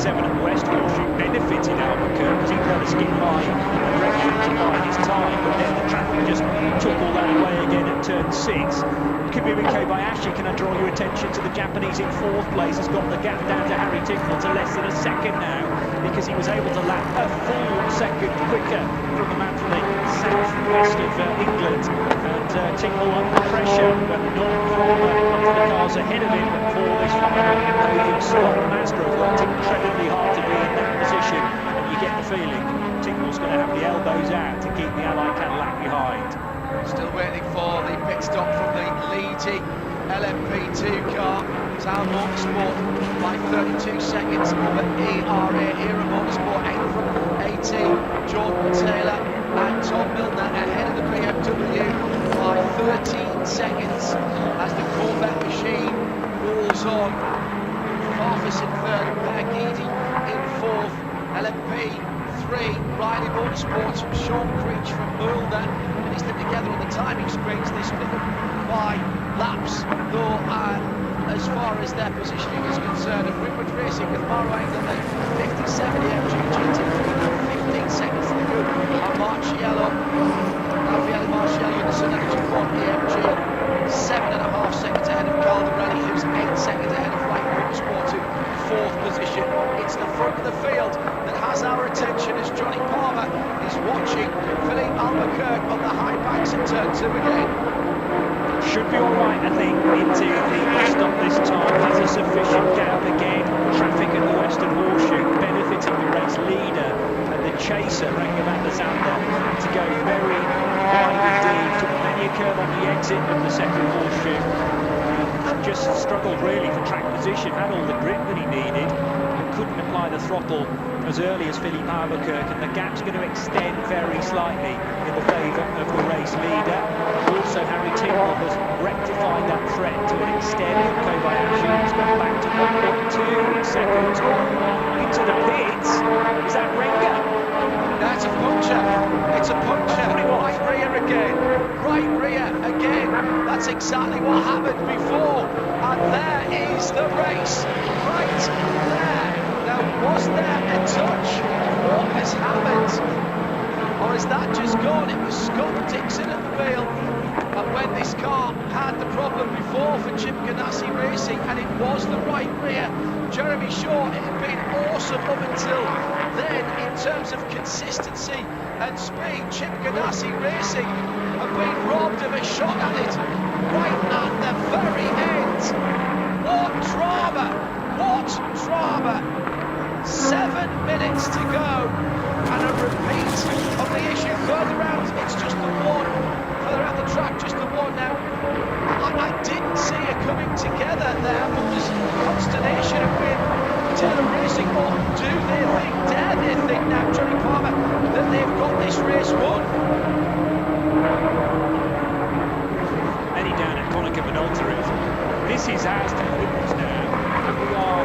7 at the West Horseshoe benefited Albuquerque because he'd rather skip high and regularly bide his time, but then the traffic just took all that away again at turn 6. Kumiko Kobayashi, can I draw your attention to the Japanese in 4th place, has got the gap down to Harry Tincknell to less than a second now, because he was able to lap a full second quicker from the man from the southwest of England. And Tincknell under pressure, but not from the cars ahead of him for this final podium slot. Mazda have worked incredibly hard to be in that position, and you get the feeling Tincknell's going to have the elbows out to keep the Allied Cadillac behind. Still waiting for the pit stop from the leading LMP2 car. Town Motorsport by 32 seconds over Era Motorsport, 8 from 18. Jordan Taylor and Tom Milner ahead of the BMW by 13 seconds as the Corvette machine rolls on. Farfus in 3rd, Per Guidi in 4th, LMP 3, Riley Motorsports from Sean Creech from Mulder. It's them together on the timing screens. They split them by laps, though, and as far as their positioning is concerned, and Winwood Racing with Maro England at 57 AMG GT3, 15 seconds to go. And Marciello, Raffaele Marciello in the Sun Energy Quad AMG, 7.5 seconds ahead of Caldarelli, who's 8 seconds ahead of Wright Motorsport in 4th position. It's the front of the field that has our attention as Johnny Palmer is watching Philippe Albuquerque on the high banks in turn 2 again. Should be alright, I think, into the stop this time. Has a sufficient gap again. Traffic at the Western Horseshoe benefiting the race leader, and the chaser, Rangabanda Zander, had to go very wide indeed. Took many a curve on the exit of the second Horseshoe. Just struggled really for track position, had all the grip that he needed, and couldn't apply the throttle as early as Philippe Albuquerque, and the gap's going to extend very slightly in the favour of the race leader. Also, Harry Tincknell has rectified that threat to an extent. Kobayashi has gone back to 1.2 seconds into the pits. Is that Renga? That's a puncture. It's a puncture. Right rear again. Right rear again. That's exactly what happened before. And there is the race. Right there. Now, was there a touch? What has happened? Or is that just gone? It was Scott Dixon at the wheel. And when this car had the problem before for Chip Ganassi Racing, and it was the right rear, Jeremy Shaw, it had been awesome up until then in terms of consistency and speed. Chip Ganassi Racing have been robbed of a shot at it right at the very end. What drama! What drama! 7 minutes to go, and a repeat of the issue further out. It's just the one. Further out the track, just the one now. I didn't see it coming together there, but there's consternation with Taylor Racing. Or do they think, dare they think now, Johnny Palmer, that they've got this race won? Eddie down at Konica Minolta, this is ours to lose now. We are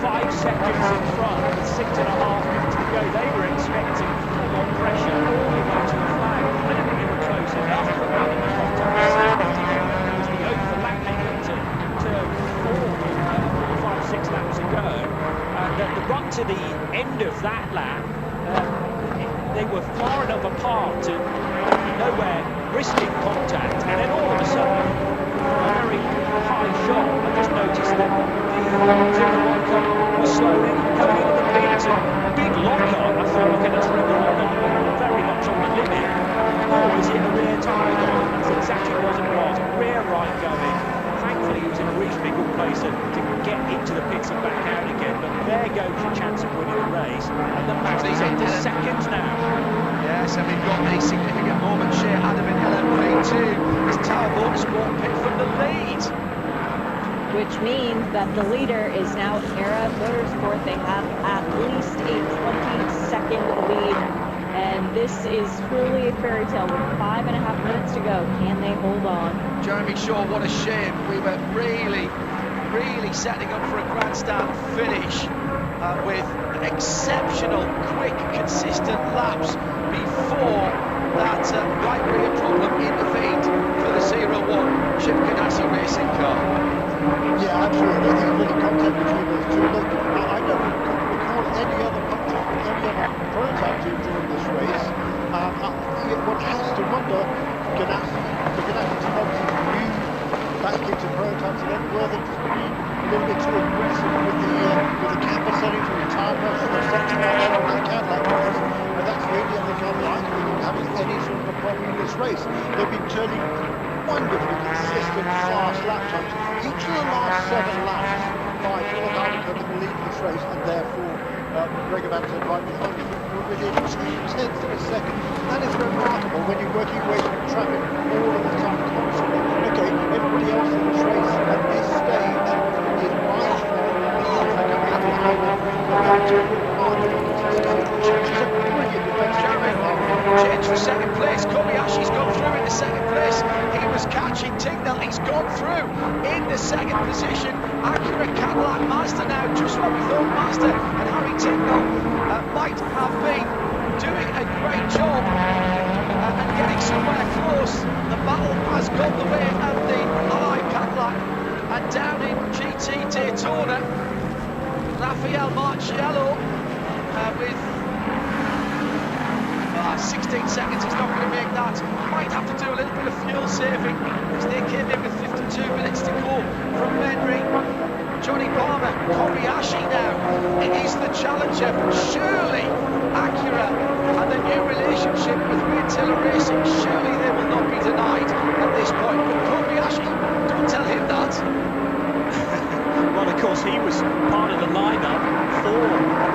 5 seconds in front with 6.5 minutes to go. They were expecting full-on pressure all the way to the flag. I don't think they were close enough to run in contact. It was the overlapping into turn 4, 5, 6 laps ago. And the run to the end of that lap, they were far enough apart to nowhere risking contact. And then all of a sudden, a very high shot. I just noticed that the lock-on was slowly going into the pits, and big lock-on. I thought, okay, that's very much on the limit. Or is it a rear tyre going? That's exactly what it was. Rear right going. Thankfully, he was in a reasonably good place to get into the pits and back out again. But there goes your chance of winning the race. And the Mazda's into seconds now. Yes, and we've got a significant moment share Adam in LMP2 as Tower Motorsport picked from the lead. Which means that the leader is now Era Motorsport. They have at least a 20-second lead, and this is truly a fairy tale with 5.5 minutes to go. Can they hold on? Jeremy Shaw, what a shame. We were really setting up for a grandstand finish with exceptional, quick, consistent laps before that right rear problem in the feed for the 0-1 Chip Ganassi Racing car. Yeah, absolutely. I think a little contact between those two. Look, I don't little bit too aggressive with the camber settings or the tire pressure or something like that on that Cadillac race. And that's the only other car that I can think of having any sort of a problem in this race. They've been turning wonderfully consistent, fast lap times. Each of the last 7 laps by Philip Albuquerque in the lead of this race, and therefore Greg Van Aert right behind him, were within 2/10 of a second. That is remarkable when you're working away from traffic all of the time, constantly. Okay, everybody else in this race at this stage is miles from change for second place. Kobayashi's gone through in the second place. He was catching Tingnell. He's gone through in the second position. Accurate Cadillac Mazda now, just what we thought Mazda and Harry Tingnell might have been doing a great job and getting somewhere close. The battle has gone the way of the Ally Cadillac, and down in GT Daytona, Rafael Marciello with 16 seconds. He's not going to make that. Might have to do a little bit of fuel saving as they came in with 52 minutes to go from Henry. Johnny Palmer, Kobayashi now. It is the challenger. Surely Acura and the new relationship with Wayne Taylor Racing, surely they will not be denied at this point. But Kobayashi, don't tell him that. Well, of course, he was part of the lineup for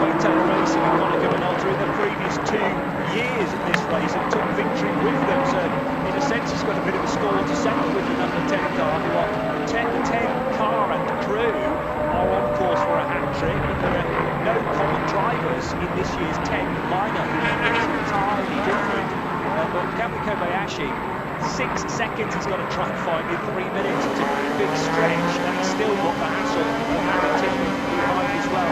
Wayne Taylor Racing and Monica Minolta in the previous 2 years in this race and took victory with them. So, in a sense, he's got a bit of a score to settle with the number 10 car. Who are 10 car and crew are on course for a hat-trick, but there are no common drivers in this year's 10 lineup. It's entirely different. But Kami Kobayashi, 6 seconds he's got to try and find in 3 minutes. It's a pretty big stretch, and he's still got the hassle of Harry Tingley behind as well.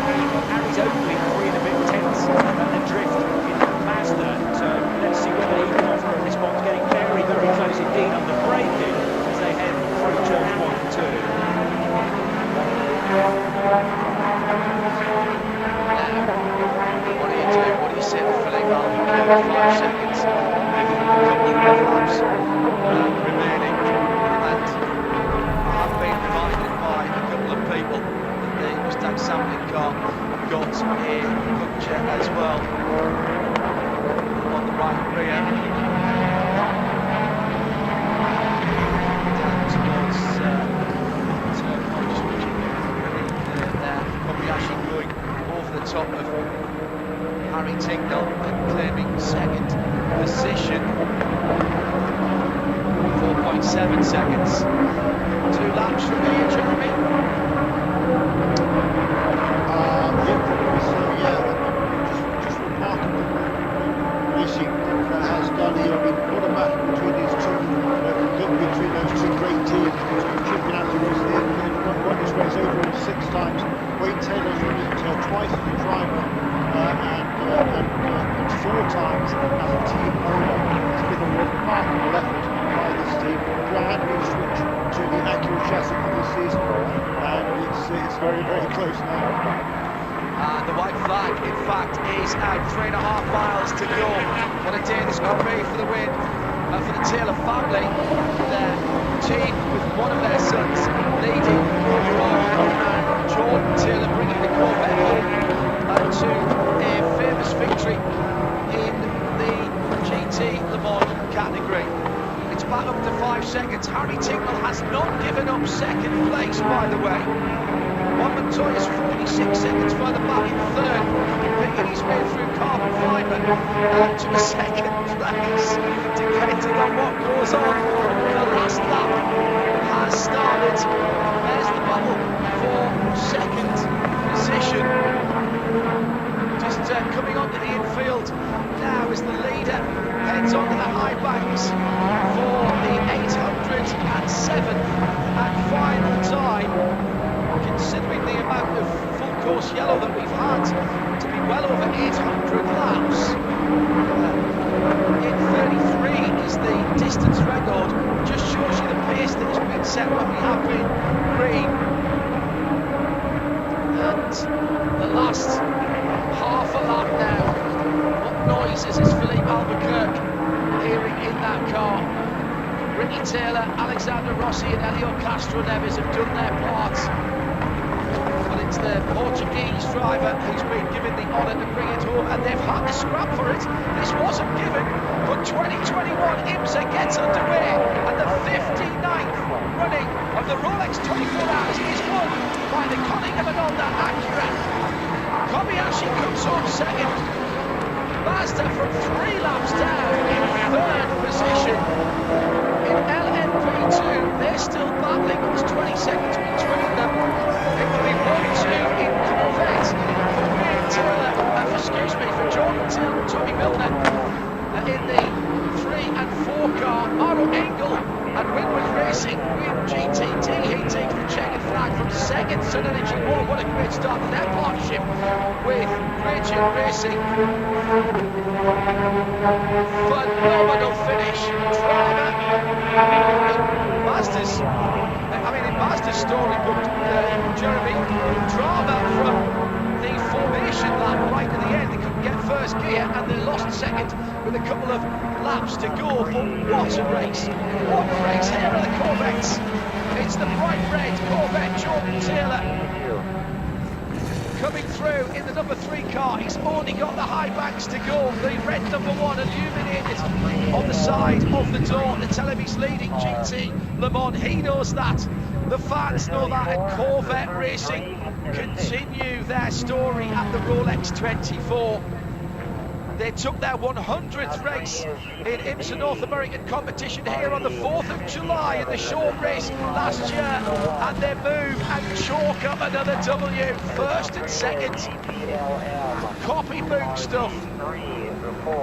Harry's only 3 and a bit tenths adrift in that Mazda, so let's see whether he can offer a response. Getting very, very close indeed under braking as they head through turns 1 and 2. What do you do? What do you say to Philippe Albuquerque? 5 seconds with a couple of laps remaining, and I have been reminded by a couple of people that the Mustang sampling car got a puncture as well on the right rear down towards turn 1, just watching there. Kobayashi going over the top of Harry Tingley and claiming second position. 4.7 seconds. 2 laps from here, Jeremy. Just remarkable racing has done here. I mean, what a battle between these two, between those two great teams. Chipping out the race. They've won this race over 6 times. Wayne Taylor's won it twice as a driver and 4 times as a team owner. It's been a remarkable effort by this team. Brand new switch to the Acura chassis for this season, and it's very, very close now. And the white flag, in fact, is out. 3.5 miles to go. What a day this could be for the win, for the Taylor family. Their team with one of their sons leading Jordan Taylor, bringing the Corvette home to a famous victory in the GT Le Mans category. It's back up to 5 seconds. Harry Tingley has not given up second place, by the way. Juan Montoya's 46 seconds further back in third, picking his way through carbon fibre to a second place. Depending on what goes on, the last lap has started. There's the battle for second position. Just coming onto the infield now as the leader heads onto the high banks for the 807th and final time. Considering the amount of full course yellow that we've had, to be well over 800 laps in 33 is the distance record. Just shows you the pace that has been set when we have been green. And the last half a lap now, what noises is Philippe Albuquerque hearing in that car? Ricky Taylor, Alexander Rossi and Helio Castro Neves have done their part. It's the Portuguese driver who's been given the honour to bring it home, and they've had to scrap for it. This wasn't given, but 2021 IMSA gets underway, and the 59th running of the Rolex 24 Hours is won by the Cunningham and Honda Acura. Kobayashi comes home second. Mazda from 3 laps down in 3rd position. In LMP2, they're still battling. There's 20 seconds between them. It will be 1-2 in Corvette for Wayne Taylor, for Jordan Till and Tommy Milner. In the 3 and 4 car, Maro Engel and Winwood Racing win GTD. He takes the checkered flag from 2nd. Sun Energy War, what a great start to their partnership with Raging Racing. Phenomenal finish. Drama in Mazda's storybook, Jeremy, drama from the formation lap right at the end. They couldn't get first gear and they lost second with a couple of laps to go. But what a race! What a race! Here are the Corvettes. It's the bright red Corvette Jordan Taylor coming through in the number 3 car. He's only got the high banks to go. The red number 1 illuminated on the side of the door to tell him he's leading GT Le Mans. He knows that. The fans know that, and Corvette Racing continue their story at the Rolex 24. They took their 100th race in IMSA North American competition here on the 4th of July in the short race last year, and they move and chalk up another W, 1st and 2nd. Copybook stuff.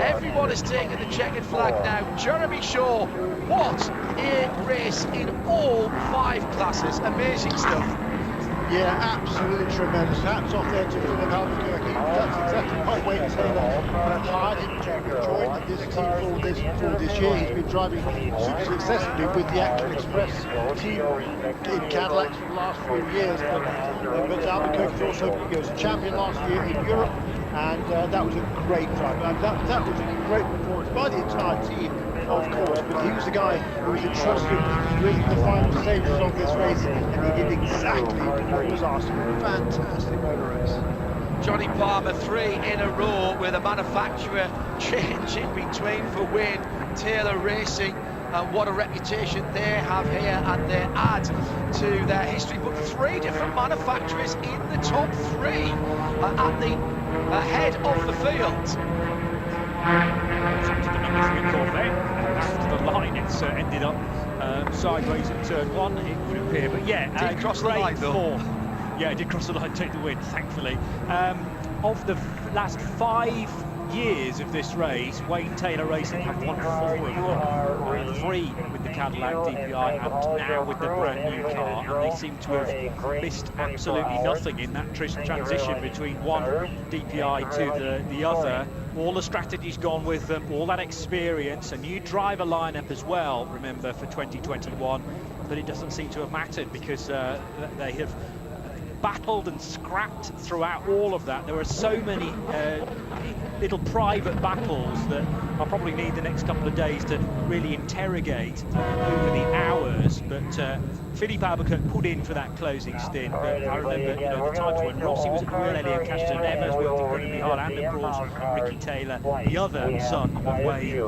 Everyone is taking the checkered flag now. Jeremy Shaw, what a race in all 5 classes. Amazing stuff. Yeah, absolutely tremendous. Hats off there to Philip Albuquerque. That's exactly my way to say that. Hired him to join this team for this year. He's been driving super successfully with the Acura Express team in Cadillac for the last few years. But Albuquerque also was a champion last year in Europe, and that was a great drive. That was a great performance by the entire team, of course, but he was the guy who was entrusted with the final stages of this race, and he did exactly what was asked. Fantastic motor race. Johnny Palmer, 3 in a row with a manufacturer change in between for Wayne Taylor Racing. And what a reputation they have here, and they add to their history. But 3 different manufacturers in the top 3 at the head of the field. To the number 3 Corvette, after the line, it's ended up sideways in turn 1, it would appear. But yeah, did cross the line though. Yeah, it did cross the line, take the win, thankfully. Of the last 5 years of this race, Wayne Taylor Racing have won 4 of them. 3 with the Cadillac DPI and now with the brand new car, and they seem to have missed absolutely nothing in that transition between one DPI to the other. All the strategy's gone with them, all that experience, a new driver lineup as well, remember, for 2021, but it doesn't seem to have mattered because they have battled and scrapped throughout all of that. There are so many little private battles that I'll probably need the next couple of days to really interrogate over the hours, but Philippe Albuquerque put in for that closing stint. But I remember, the times when Rossi was at the wheel, Elio Castroneves worked incredibly hard, and of course Ricky Taylor, the other son of Wayne,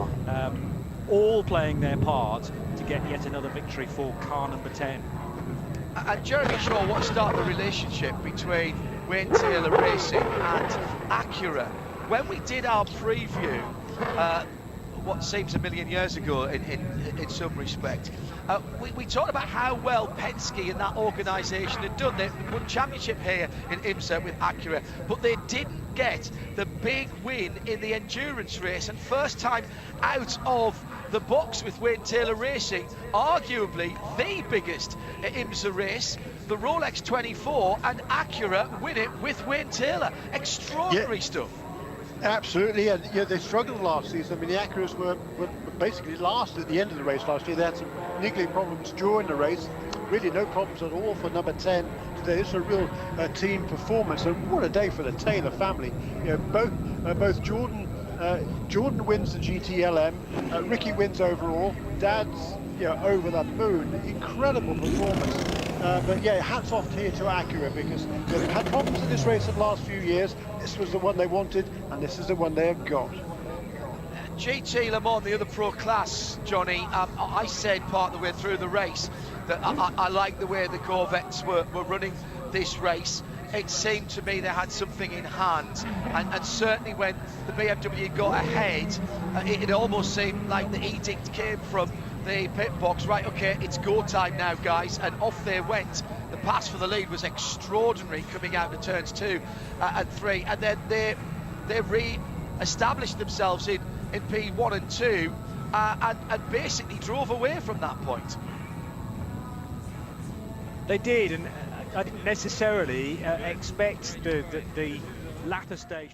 all playing their part to get yet another victory for car number 10. And Jeremy Shaw, what started the relationship between Wayne Taylor Racing and Acura? When we did our preview, what seems a million years ago in some respect, we talked about how well Penske and that organisation had done. They won championship here in IMSA with Acura, but they didn't get the big win in the endurance race, and first time out of the box with Wayne Taylor Racing, arguably the biggest IMSA race, the Rolex 24, and Acura win it with Wayne Taylor. Extraordinary stuff. Absolutely, and they struggled last season. I mean, the Acuras were basically last at the end of the race last year. They had some niggling problems during the race. Really no problems at all for number 10 today. It's a real team performance, and what a day for the Taylor family. Both Jordan wins the GTLM, Ricky wins overall, Dad's over the moon. Incredible performance But yeah, hats off here to Acura, because they've had problems in this race in the last few years. This was the one they wanted, and this is the one they have got. GT Le Mans, the other pro class, Johnny, I said part of the way through the race that I like the way the Corvettes were running this race. It seemed to me they had something in hand, and certainly when the BMW got ahead, it almost seemed like the edict came from the pit box, right, okay, it's go time now, guys, and off they went. The pass for the lead was extraordinary coming out of turns 2 and 3, and then they re-established themselves in P1 and 2 and basically drove away from that point. They did, and I didn't necessarily expect the latter stage.